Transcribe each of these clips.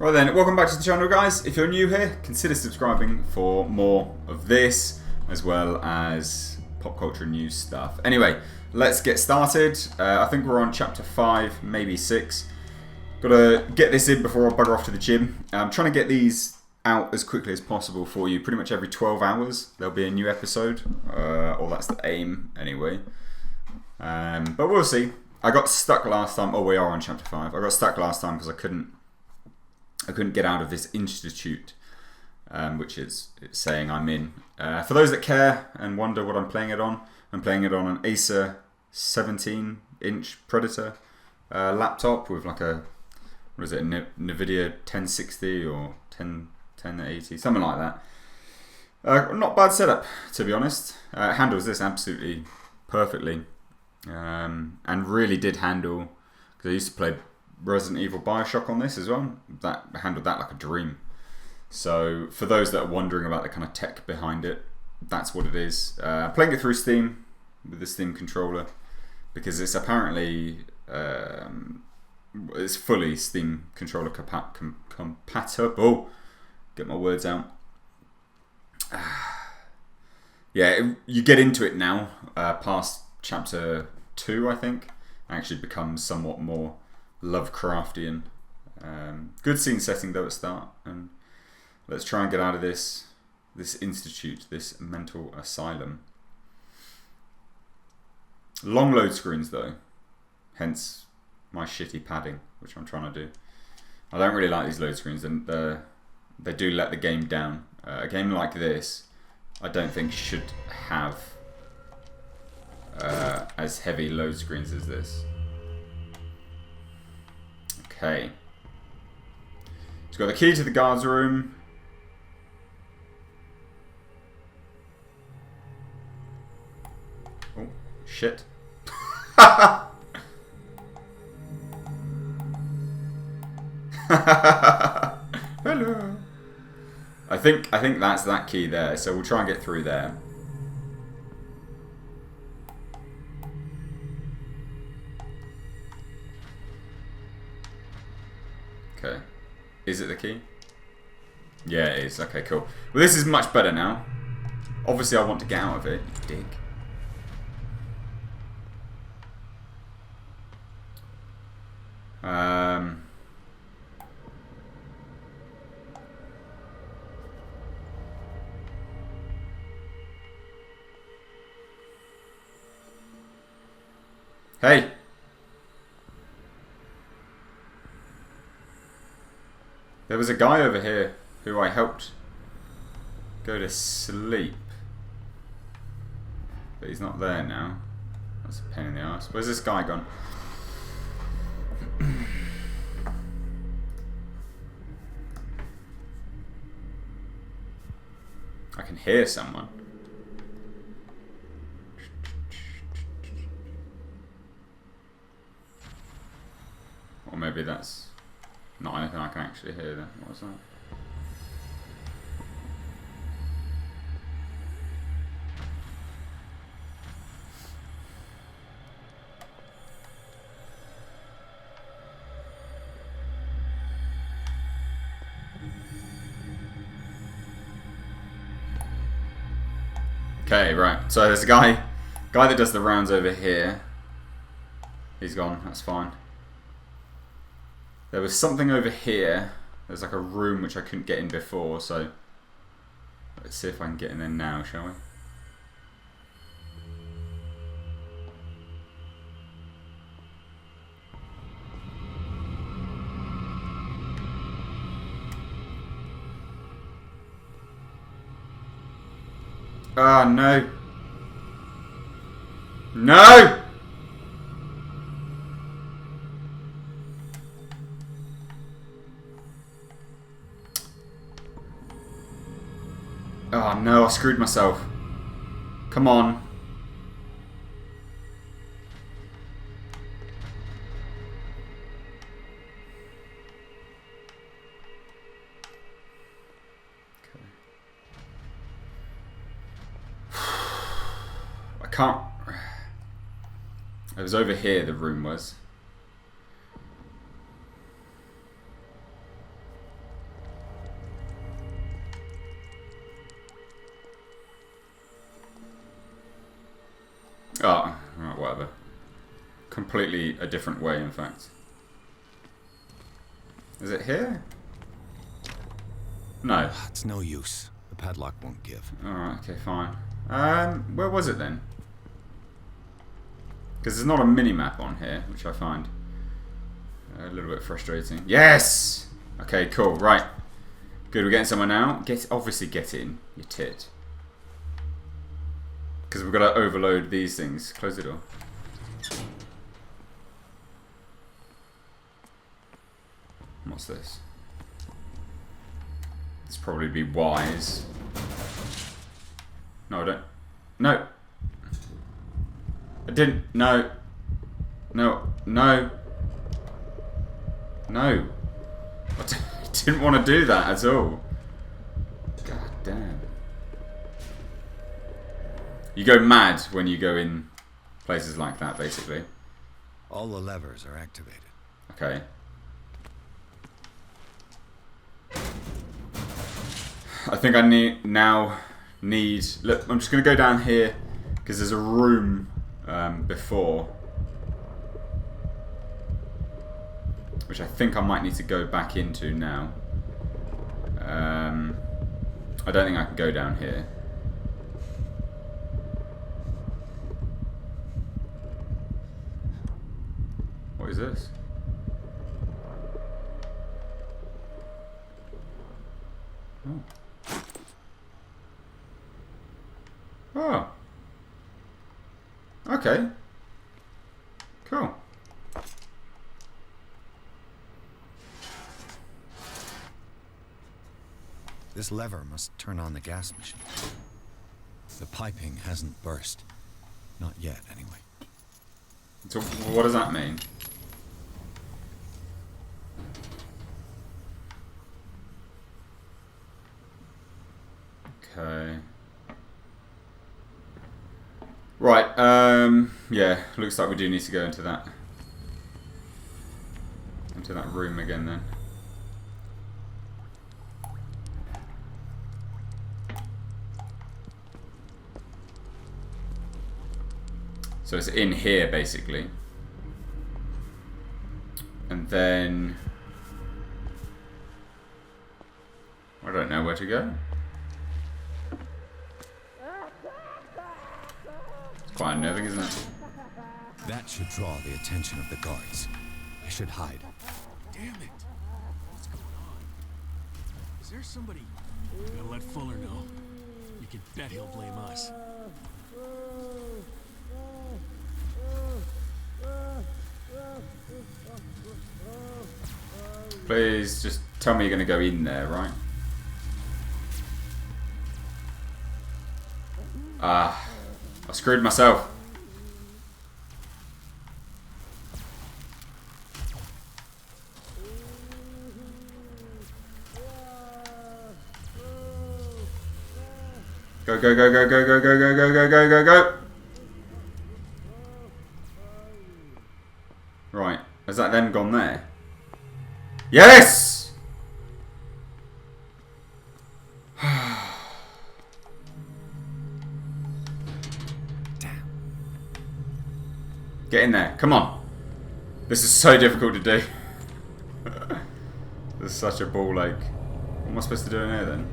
Right then, welcome back to the channel guys. If you're new here, consider subscribing for more of this, as well as pop culture news stuff. Anyway, let's get started. I think we're on chapter 5, maybe 6. Gotta get this in before I bugger off to the gym. I'm trying to get these out as quickly as possible for you. Pretty much every 12 hours there'll be a new episode, or that's the aim anyway. But we'll see. I got stuck last time. Oh, we are on chapter 5. I got stuck last time because I couldn't get out of this institute, which is saying I'm in. For those that care and wonder what I'm playing it on, I'm playing it on an Acer 17-inch Predator laptop with like a, what is it, NVIDIA 1060 or 1080, something like that. Not bad setup, to be honest. It handles this absolutely perfectly, and really did handle, because I used to play Resident Evil Bioshock on this as well. That handled that like a dream. So for those that are wondering about the kind of tech behind it, that's what it is. Playing it through Steam with the Steam controller, because it's apparently it's fully Steam controller compatible. Get my words out. Yeah, you get into it now, past chapter 2, I think. Actually becomes somewhat more Lovecraftian. Good scene setting though at start, and let's try and get out of this institute, this mental asylum. Long load screens though, hence my shitty padding, which I'm trying to do. I don't really like these load screens, and they do let the game down. A game like this, I don't think should have as heavy load screens as this. Okay. He's got the key to the guard's room. Oh, shit. Hello. I think that's that key there, so we'll try and get through there. Okay. Is it the key? Yeah, it is. Okay, cool. Well, this is much better now. Obviously, I want to get out of it, you dick. Hey! There was a guy over here who I helped go to sleep. But he's not there now. That's a pain in the ass. Where's this guy gone? I can hear someone. Or maybe that's not anything I can actually hear then. What was that? Okay, right. So there's a guy that does the rounds over here. He's gone, that's fine. There was something over here. There's like a room which I couldn't get in before, so let's see if I can get in there now, shall we? Ah, no. No! Oh no, I screwed myself. Come on. Okay. I can't. It was over here, the room was. Oh, right, whatever. Completely a different way, in fact. Is it here? No. It's no use. The padlock won't give. Alright, okay, fine. Where was it then? Because there's not a mini-map on here, which I find a little bit frustrating. Yes! Okay, cool, right. Good, we're getting somewhere now. Obviously get in, you tit. Because we've got to overload these things. Close the door. What's this? This probably be wise. No, I don't. No! I didn't. No. No. No. No. I didn't want to do that at all. God damn. You go mad when you go in places like that, basically. All the levers are activated. Okay. I think I need. Look, I'm just going to go down here because there's a room before, which I think I might need to go back into now. I don't think I can go down here. What is this? Oh. Oh. Okay. Cool. This lever must turn on the gas machine. The piping hasn't burst. Not yet, anyway. So what does that mean? Okay. Right, yeah, looks like we do need to go into that room again then. So it's in here basically. And then I don't know where to go. Quite unnerving, isn't it? That should draw the attention of the guards. I should hide. Damn it! What's going on? Is there somebody? Gotta let Fuller know. You can bet he'll blame us. Please just tell me you're going to go in there, right? Ah. I screwed myself. Go, go, go, go, go, go, go, go, go, go, go, go, go. Right. Has that then gone there? Yes! Get in there. Come on. This is so difficult to do. This is such a ball ache. What am I supposed to do in here then?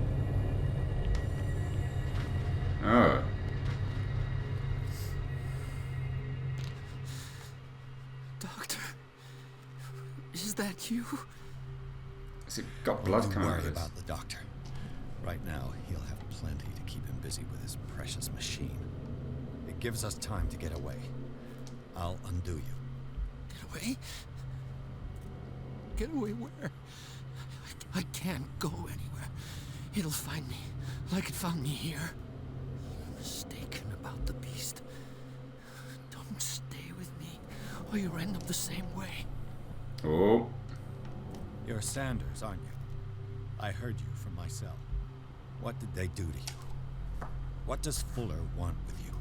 Oh. Doctor, is that you? Has it got blood Don't coming out worry of this? about the doctor. Right now, he'll have plenty to keep him busy with his precious machine. It gives us time to get away. I'll undo you. Get away? Get away where? I can't go anywhere. It'll find me, like it found me here. You're mistaken about the beast. Don't stay with me, or you'll end up the same way. Oh. You're Sanders, aren't you? I heard you from my cell. What did they do to you? What does Fuller want with you?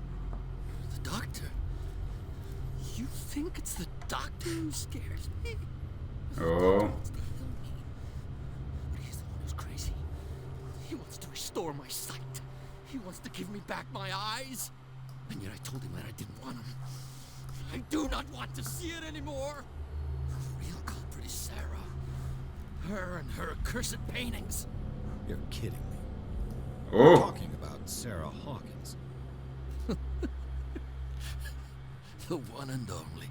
The doctor? You think it's the doctor who scares me? Oh. He wants to heal me. But he's the one who's crazy. He wants to restore my sight. He wants to give me back my eyes. And yet I told him that I didn't want him. I do not want to see it anymore. The real culprit is Sarah. Her and her accursed paintings. You're kidding me. Oh. We're talking about Sarah Hawkins. The one and only.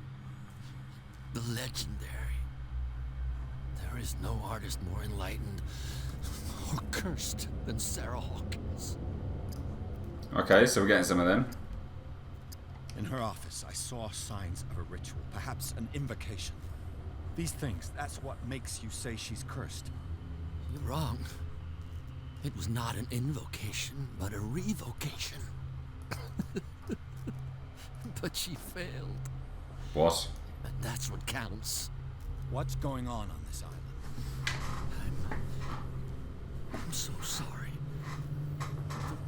The legendary. There is no artist more enlightened or cursed than Sarah Hawkins. Okay, so we're getting some of them. In her office, I saw signs of a ritual, perhaps an invocation. These things, that's what makes you say she's cursed. You're wrong. It was not an invocation, but a revocation. But she failed. What? And that's what counts. What's going on this island? I'm so sorry.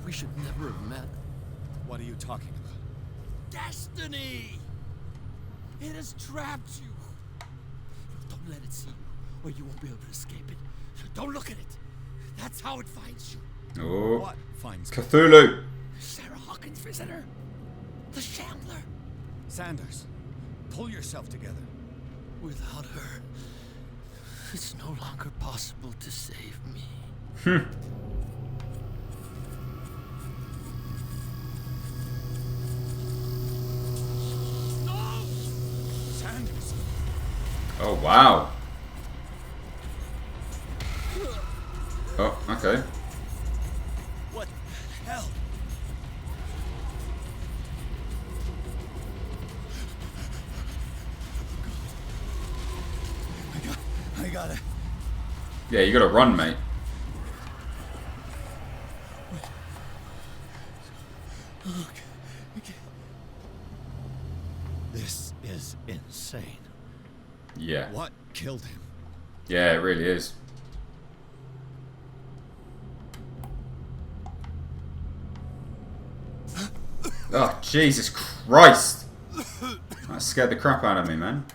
We should never have met. What are you talking about? Destiny! It has trapped you. Don't let it see you, or you won't be able to escape it. Don't look at it. That's how it finds you. Oh. What finds me? Cthulhu. Sarah Hawkins' visitor. The Shambler. Sanders, pull yourself together. Without her, it's no longer possible to save me. No! Sanders! Oh, wow. Oh, okay. What the hell? I got it. Yeah, you gotta run, mate. Okay. This is insane. Yeah. What killed him? Yeah, it really is. Oh, Jesus Christ! That scared the crap out of me, man.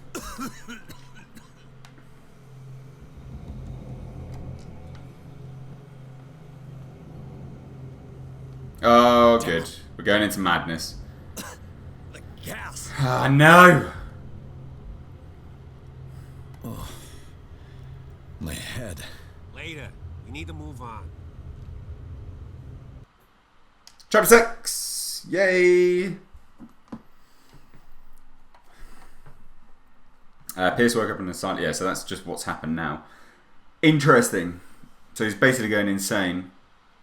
Oh, good. We're going into madness. The gas. Ah, no! Oh, my head. Later. We need to move on. Chapter 6! Yay! Pierce woke up in the silent. Yeah, so that's just what's happened now. Interesting. So he's basically going insane.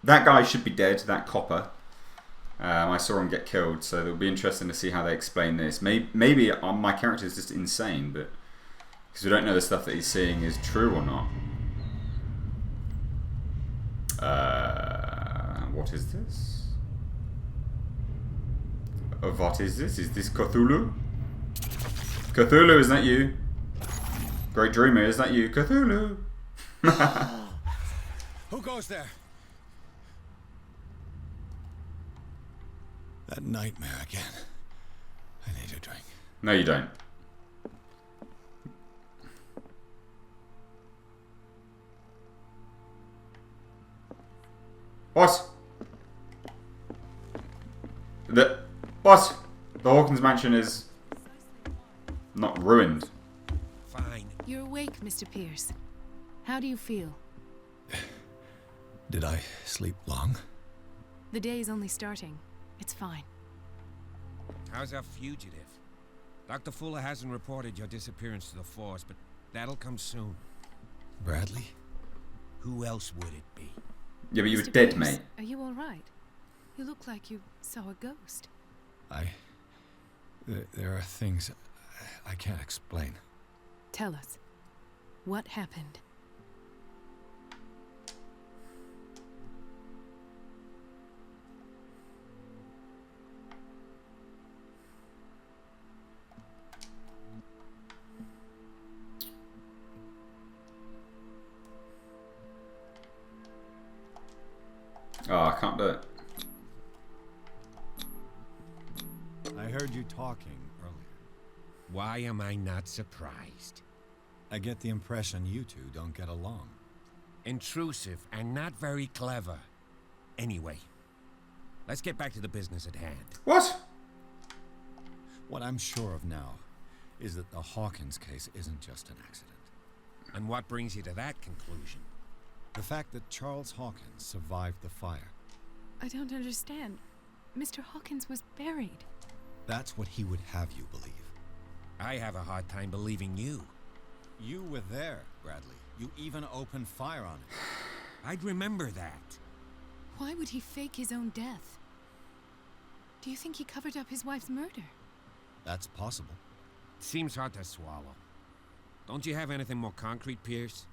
That guy should be dead, that copper. I saw him get killed, so it'll be interesting to see how they explain this. Maybe my character is just insane, but because we don't know the stuff that he's seeing is true or not. What is this? What is this? Is this Cthulhu? Cthulhu, is that you? Great Dreamer, is that you? Cthulhu! Who goes there? That nightmare again. I need a drink. No, you don't. What? What? The Hawkins mansion is not ruined. Fine. You're awake, Mr. Pierce. How do you feel? Did I sleep long? The day is only starting. It's fine. How's our fugitive? Dr. Fuller hasn't reported your disappearance to the force, but that'll come soon. Bradley? Who else would it be? Yeah, but you were Mr. dead, Pierce, mate. Are you all right? You look like you saw a ghost. There are things I can't explain. Tell us. What happened? Oh, I can't do it. I heard you talking earlier. Why am I not surprised? I get the impression you two don't get along. Intrusive and not very clever. Anyway, let's get back to the business at hand. What? What I'm sure of now is that the Hawkins case isn't just an accident. And what brings you to that conclusion? The fact that Charles Hawkins survived the fire. I don't understand. Mr. Hawkins was buried. That's what he would have you believe. I have a hard time believing you. You were there, Bradley. You even opened fire on him. I'd remember that. Why would he fake his own death? Do you think he covered up his wife's murder? That's possible. Seems hard to swallow. Don't you have anything more concrete, Pierce?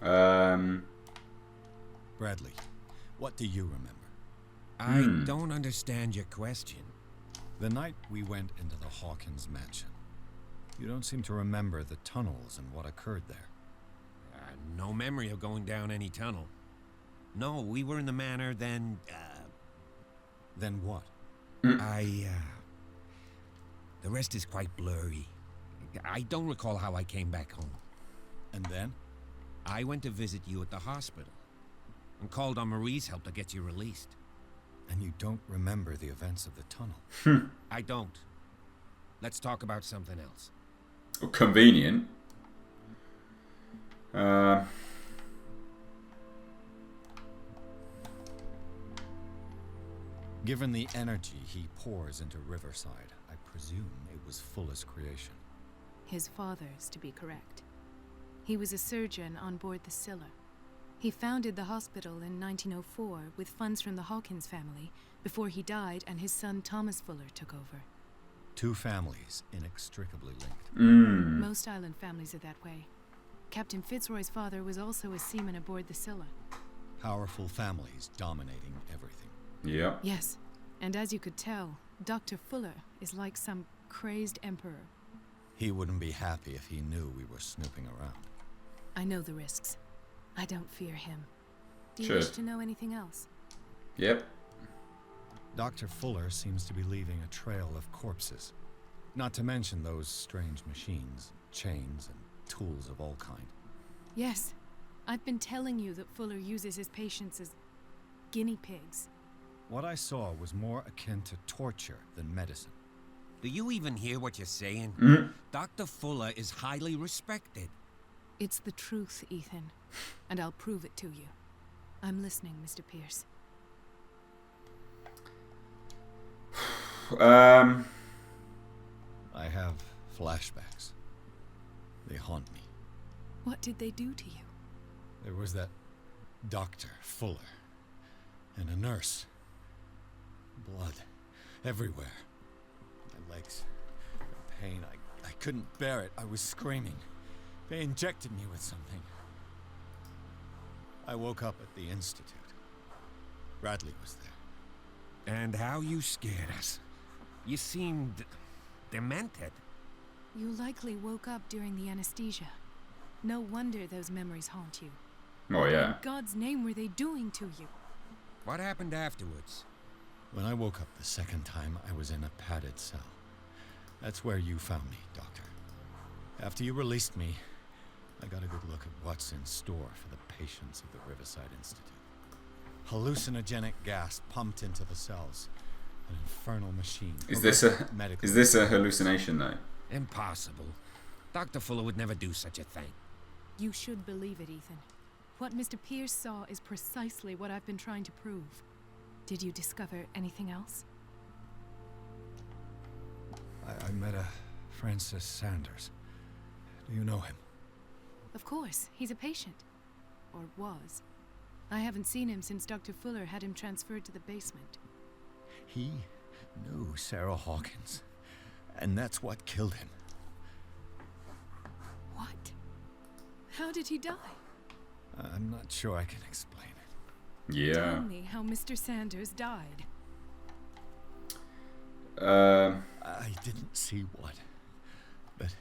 Bradley, what do you remember? I don't understand your question. The night we went into the Hawkins mansion. You don't seem to remember the tunnels and what occurred there. No memory of going down any tunnel. No, we were in the manor, then, Then what? the rest is quite blurry. I don't recall how I came back home. And then? I went to visit you at the hospital and called on Marie's help to get you released. And you don't remember the events of the tunnel? I don't. Let's talk about something else. Well, convenient. Given the energy he pours into Riverside, I presume it was Fuller's creation. His father's, to be correct. He was a surgeon on board the Scylla. He founded the hospital in 1904 with funds from the Hawkins family before he died and his son Thomas Fuller took over. Two families inextricably linked. Most island families are that way. Captain Fitzroy's father was also a seaman aboard the Scylla. Powerful families dominating everything. Yeah. Yes, and as you could tell, Dr. Fuller is like some crazed emperor. He wouldn't be happy if he knew we were snooping around. I know the risks. I don't fear him. Do you Sure. wish to know anything else? Yep. Dr. Fuller seems to be leaving a trail of corpses. Not to mention those strange machines, chains, and tools of all kind. Yes. I've been telling you that Fuller uses his patients as guinea pigs. What I saw was more akin to torture than medicine. Do you even hear what you're saying? Dr. Fuller is highly respected. It's the truth, Ethan. And I'll prove it to you. I'm listening, Mr. Pierce. I have flashbacks. They haunt me. What did they do to you? There was that Dr. Fuller and a nurse. Blood everywhere. My legs, the pain, I couldn't bear it. I was screaming. They injected me with something. I woke up at the institute. Bradley was there. And how you scared us. You seemed demented. You likely woke up during the anesthesia. No wonder those memories haunt you. Oh, yeah. What in God's name were they doing to you? What happened afterwards? When I woke up the second time, I was in a padded cell. That's where you found me, Doctor. After you released me, I got a good look at what's in store for the patients of the Riverside Institute. Hallucinogenic gas pumped into the cells. An infernal machine. Is this a hallucination though? Impossible. Dr. Fuller would never do such a thing. You should believe it, Ethan. What Mr. Pierce saw is precisely what I've been trying to prove. Did you discover anything else? I met a Francis Sanders. Do you know him? Of course, he's a patient. Or was. I haven't seen him since Dr. Fuller had him transferred to the basement. He knew Sarah Hawkins, and that's what killed him. What? How did he die? I'm not sure I can explain it. Yeah. Tell me how Mr. Sanders died. I didn't see what, but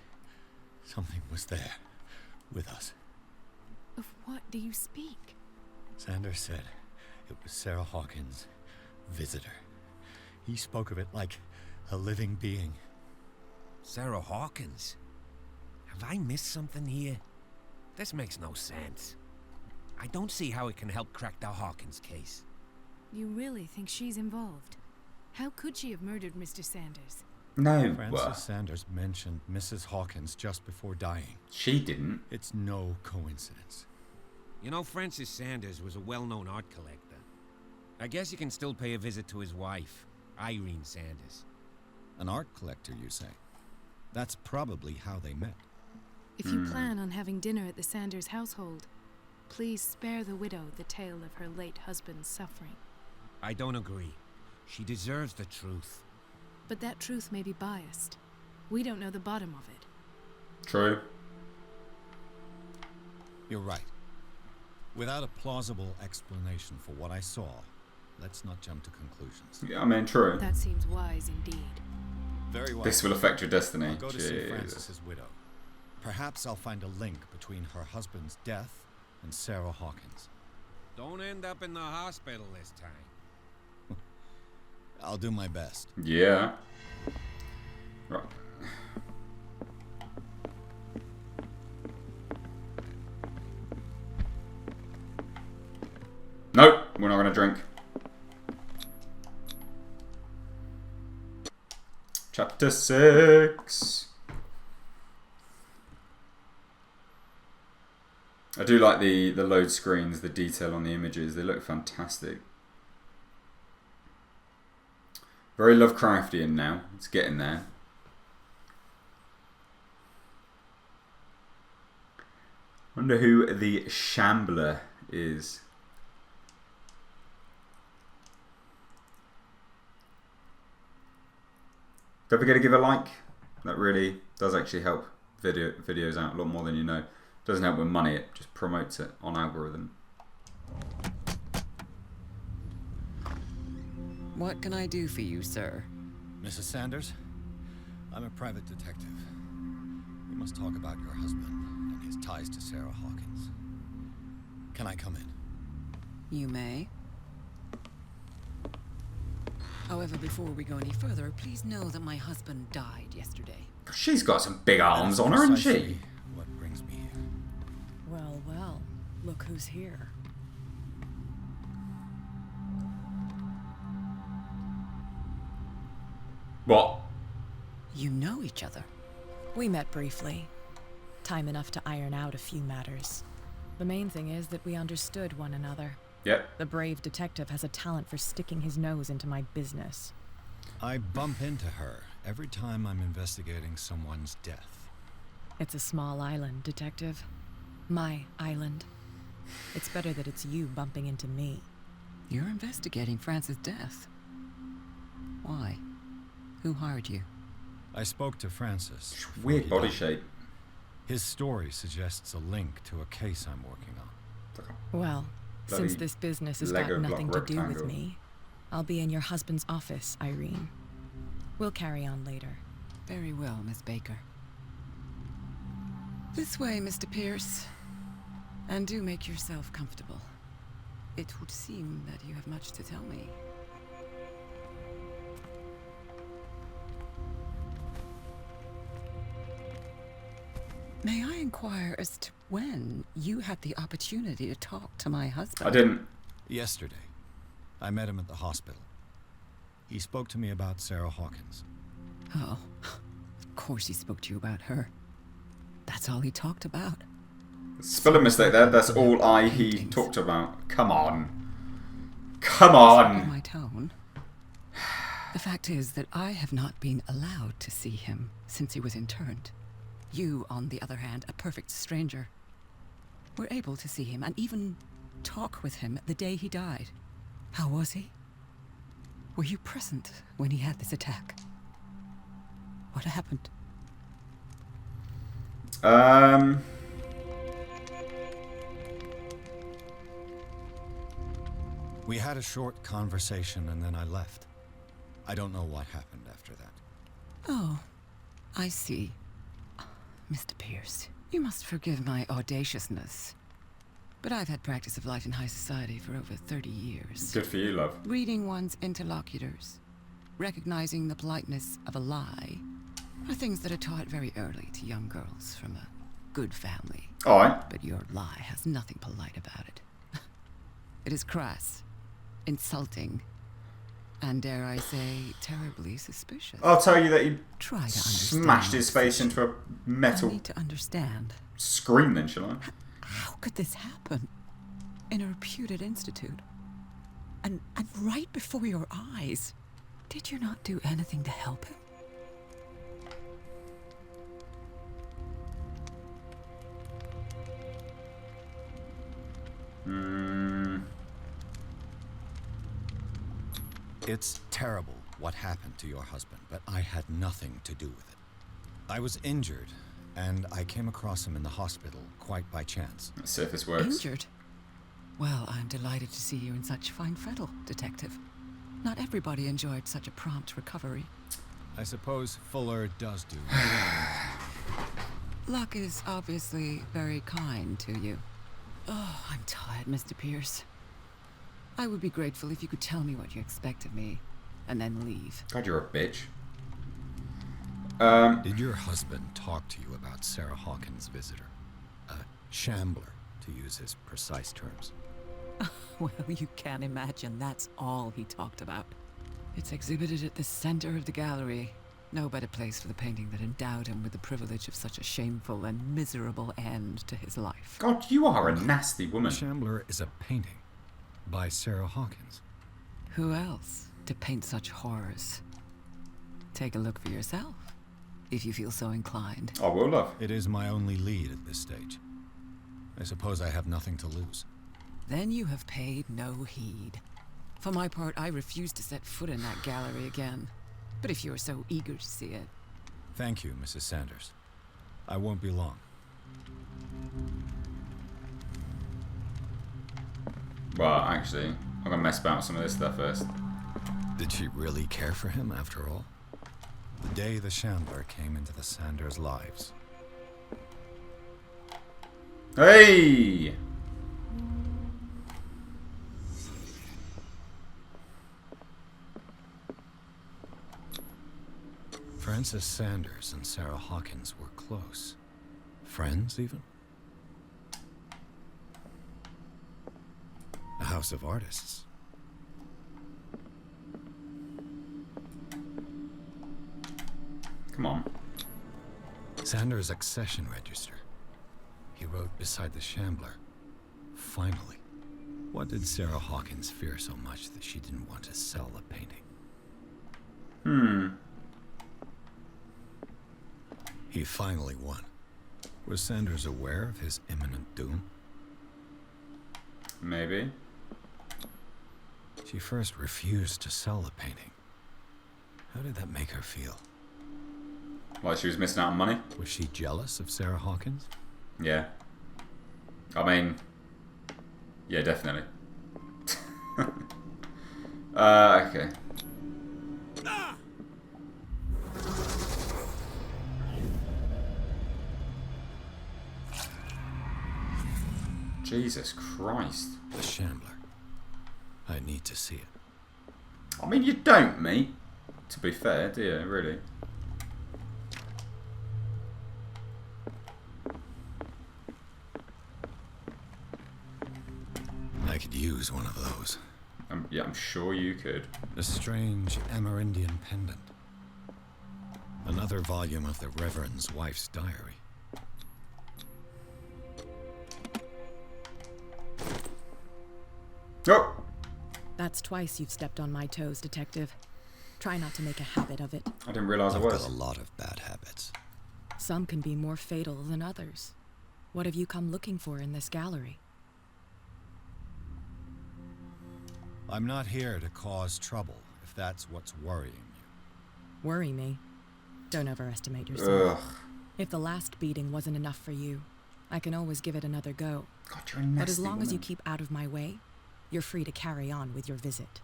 something was there with us. Of what do you speak? Sanders said it was Sarah Hawkins' visitor. He spoke of it like a living being. Sarah Hawkins? Have I missed something here? This makes no sense. I don't see how it can help crack the Hawkins case. You really think she's involved? How could she have murdered Mr. Sanders? No. Frances Sanders mentioned Mrs. Hawkins just before dying. She didn't. It's no coincidence. You know, Francis Sanders was a well-known art collector. I guess you can still pay a visit to his wife, Irene Sanders. An art collector, you say? That's probably how they met. If you plan on having dinner at the Sanders household, please spare the widow the tale of her late husband's suffering. I don't agree. She deserves the truth. But that truth may be biased. We don't know the bottom of it. True. You're right. Without a plausible explanation for what I saw, let's not jump to conclusions. Yeah, I mean, true. That seems wise indeed. Very well. This will affect your destiny. I'll go to see Jesus. Frances's widow. Perhaps I'll find a link between her husband's death and Sarah Hawkins. Don't end up in the hospital this time. I'll do my best. Yeah. Right. Nope, we're not going to drink. Chapter 6. I do like the load screens, the detail on the images. They look fantastic. Very Lovecraftian now. It's getting there. Wonder who the Shambler is. Don't forget to give a like. That really does actually help videos out a lot more than you know. Doesn't help with money, it just promotes it on algorithm. What can I do for you, sir? Mrs. Sanders, I'm a private detective. We must talk about your husband and his ties to Sarah Hawkins. Can I come in? You may. However, before we go any further, please know that my husband died yesterday. She's got some big arms on her, isn't she? Precisely what brings me here. Well, well, look who's here. What? You know each other. We met briefly. Time enough to iron out a few matters. The main thing is that we understood one another. Yep. The brave detective has a talent for sticking his nose into my business. I bump into her every time I'm investigating someone's death. It's a small island, detective. My island. It's better that it's you bumping into me. You're investigating Francis' death. Why? Who hired you? I spoke to Francis. before Weird he body died. shape. His story suggests a link to a case I'm working on. Well, Bloody since this business has Lego got nothing to block do with rectangle. me, I'll be in your husband's office, Irene. We'll carry on later. Very well, Miss Baker. This way, Mr. Pierce. And do make yourself comfortable. It would seem that you have much to tell me. May I inquire as to when you had the opportunity to talk to my husband? I didn't. Yesterday, I met him at the hospital. He spoke to me about Sarah Hawkins. Oh, of course he spoke to you about her. That's all he talked about. Spelling mistake there. That's all he Paintings. talked about. Come on. Come In on. my tone. The fact is that I have not been allowed to see him since he was interned. You, on the other hand, a perfect stranger, were able to see him and even talk with him the day he died. How was he? Were you present when he had this attack? What happened? We had a short conversation and then I left. I don't know what happened after that. Oh, I see. Mr. Pierce, you must forgive my audaciousness, but I've had practice of life in high society for over 30 years. Good for you, love. Reading one's interlocutors, recognizing the politeness of a lie, are things that are taught very early to young girls from a good family. Alright. But your lie has nothing polite about it. It is crass, insulting, And dare I say, terribly suspicious. I'll tell you that he Try to understand. smashed his face into a I metal need to understand. screen then, shall I? How could this happen? In a reputed institute. And right before your eyes. Did you not do anything to help him? It's terrible what happened to your husband, but I had nothing to do with it. I was injured, and I came across him in the hospital quite by chance. Let's see if this works. Injured? Well, I'm delighted to see you in such fine fettle, Detective. Not everybody enjoyed such a prompt recovery. I suppose Fuller does do. Luck is obviously very kind to you. Oh, I'm tired, Mr. Pierce. I would be grateful if you could tell me what you expect of me, and then leave. God, you're a bitch. Did your husband talk to you about Sarah Hawkins' visitor? A shambler, to use his precise terms. Well, you can imagine that's all he talked about. It's exhibited at the center of the gallery. No better place for the painting that endowed him with the privilege of such a shameful and miserable end to his life. God, you are a nasty The woman. Shambler is a painting by Sarah Hawkins. Who else to paint such horrors? Take a look for yourself, if you feel so inclined. I will, love. It is my only lead at this stage. I suppose I have nothing to lose. Then you have paid no heed. For my part, I refuse to set foot in that gallery again. But if you're so eager to see it... Thank you, Mrs. Sanders. I won't be long. Well, actually, I'm gonna mess about with some of this stuff first. Did she really care for him after all? The day the Shambler came into the Sanders' lives. Hey! Frances Sanders and Sarah Hawkins were close. Friends, even? A house of artists. Come on. Sanders' accession register. He wrote beside the Shambler. Finally. What did Sarah Hawkins fear so much that she didn't want to sell the painting? He finally won. Was Sanders aware of his imminent doom? Maybe. She first refused to sell the painting. How did that make her feel? Like she was missing out on money? Was she jealous of Sarah Hawkins? Yeah. I mean... Yeah, definitely. Okay. Jesus Christ. The Shambler. I need to see it. I mean, you don't, mate. To be fair, do you, really? I could use one of those. Yeah, I'm sure you could. A strange Amerindian pendant. Another volume of the Reverend's wife's diary. Oh! That's twice you've stepped on my toes, Detective. Try not to make a habit of it. I didn't realise I I've was. got a lot of bad habits. Some can be more fatal than others. What have you come looking for in this gallery? I'm not here to cause trouble, if that's what's worrying you. Worry me? Don't overestimate yourself. Ugh. If the last beating wasn't enough for you, I can always give it another go. God, you're a nasty But as long as you woman. keep out of my way, you're free to carry on with your visit.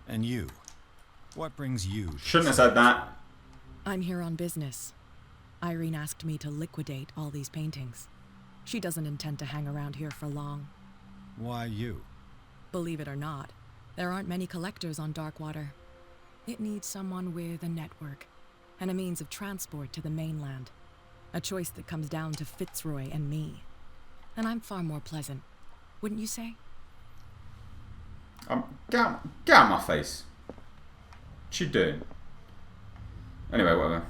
And you? What brings you to Shouldn't have said that. I'm here on business. Irene asked me to liquidate all these paintings. She doesn't intend to hang around here for long. Why you? Believe it or not, there aren't many collectors on Darkwater. It needs someone with a network and a means of transport to the mainland. A choice that comes down to Fitzroy and me. And I'm far more pleasant, wouldn't you say? Get out of my face. What you doing? Anyway, whatever.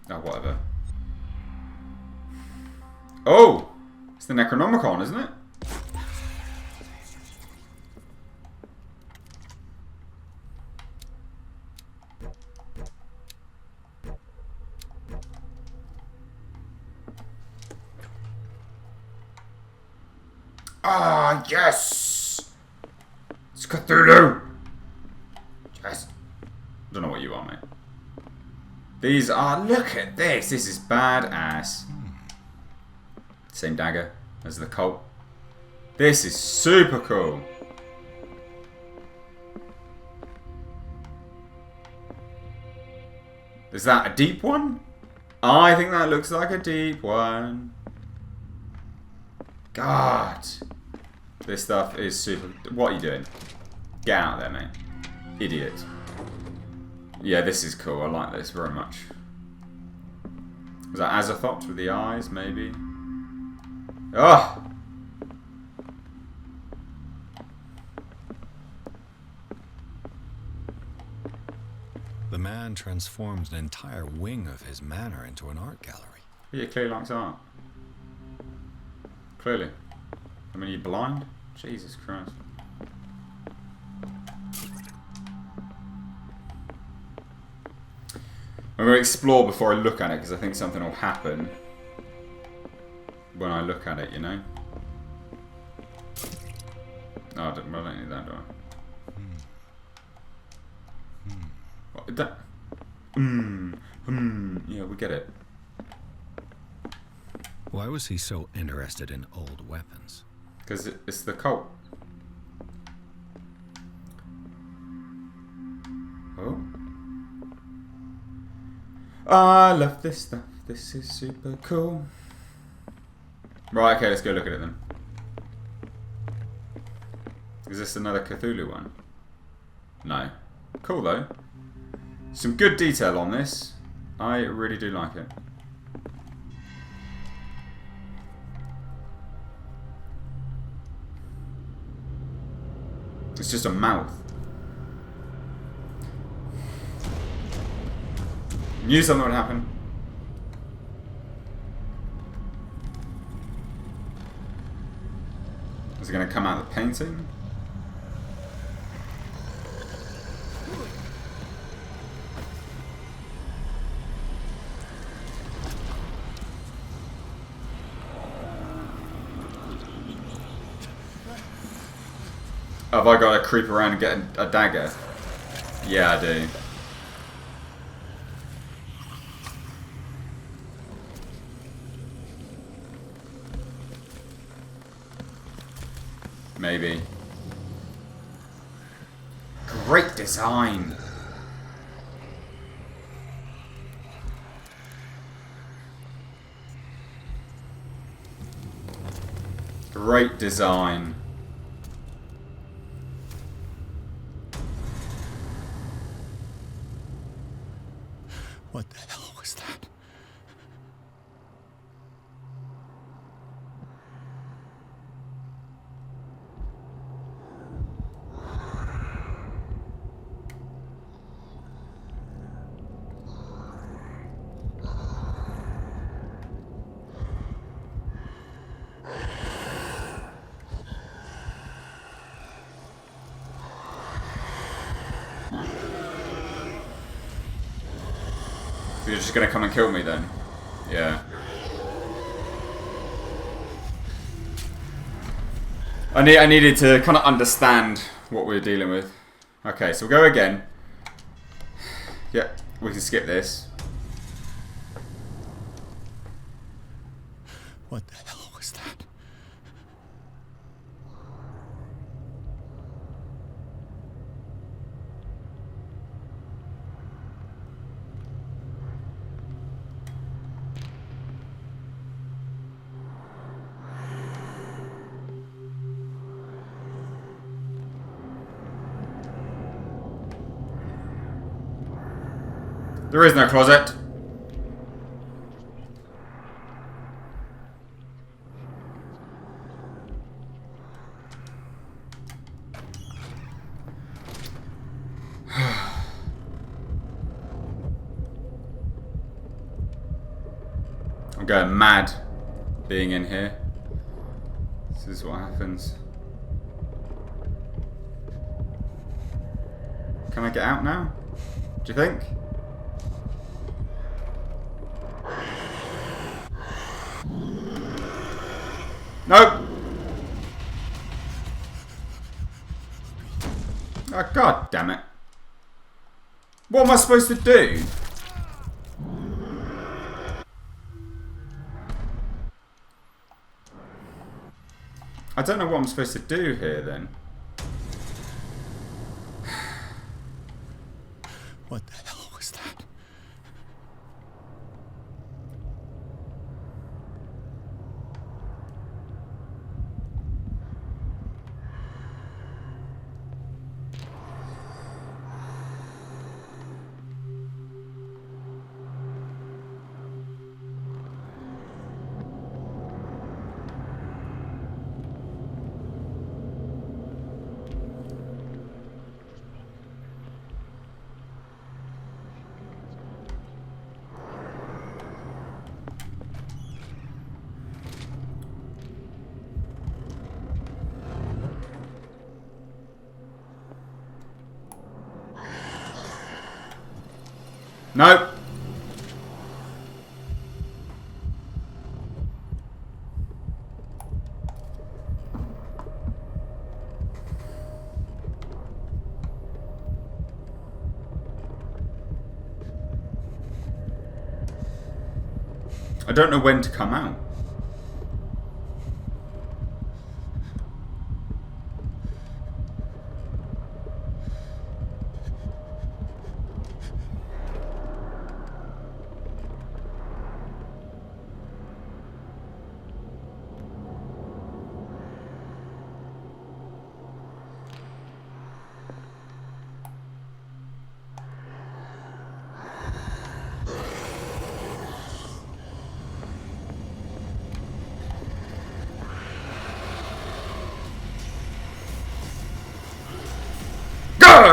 Oh, whatever. Oh! It's the Necronomicon, isn't it? Ah, yes! It's Cthulhu! Yes. Don't know what you are, mate. These are... Look at this! This is badass. Same dagger as the Colt. This is super cool. Is that a deep one? I think that looks like a deep one. God. This stuff is super... What are you doing? Get out of there, mate. Idiot. Yeah, this is cool. I like this very much. Was that Azathoth with the eyes, maybe? Oh! The man transforms an entire wing of his manor into an art gallery. He clearly likes art. Clearly. I mean, are you blind? Jesus Christ. I'm going to explore before I look at it, because I think something will happen when I look at it, you know? Oh, I don't need that, do I? What, that? Yeah, we get it. Why was he so interested in old weapons? Because it's the cult. Oh. I love this stuff. This is super cool. Right, okay, let's go look at it then. Is this another Cthulhu one? No. Cool though. Some good detail on this. I really do like it. It's just a mouth. Knew something would happen. Is it going to come out of the painting? Have I got to creep around and get a dagger? Yeah, I do. Maybe. Great design. Great design. What the hell was that? You're just gonna come and kill me then? Yeah. I needed to kind of understand what we were dealing with. Okay, so we'll go again. Yeah, we can skip this. What the hell was that? There is no closet. I'm going mad being in here. This is what happens. Can I get out now? Do you think? Nope. Oh, God damn it. What am I supposed to do? I don't know what I'm supposed to do here then. What the hell was that? Nope. I don't know when to come out.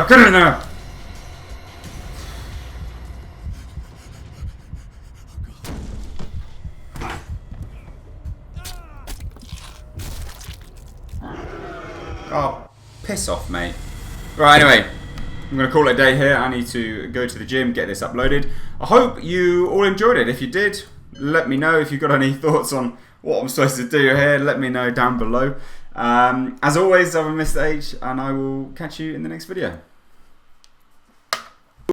Get in there! Oh, piss off, mate. Right, anyway, I'm going to call it a day here. I need to go to the gym, get this uploaded. I hope you all enjoyed it. If you did, let me know. If you've got any thoughts on what I'm supposed to do here, let me know down below. As always, I'm Mr. H, and I will catch you in the next video.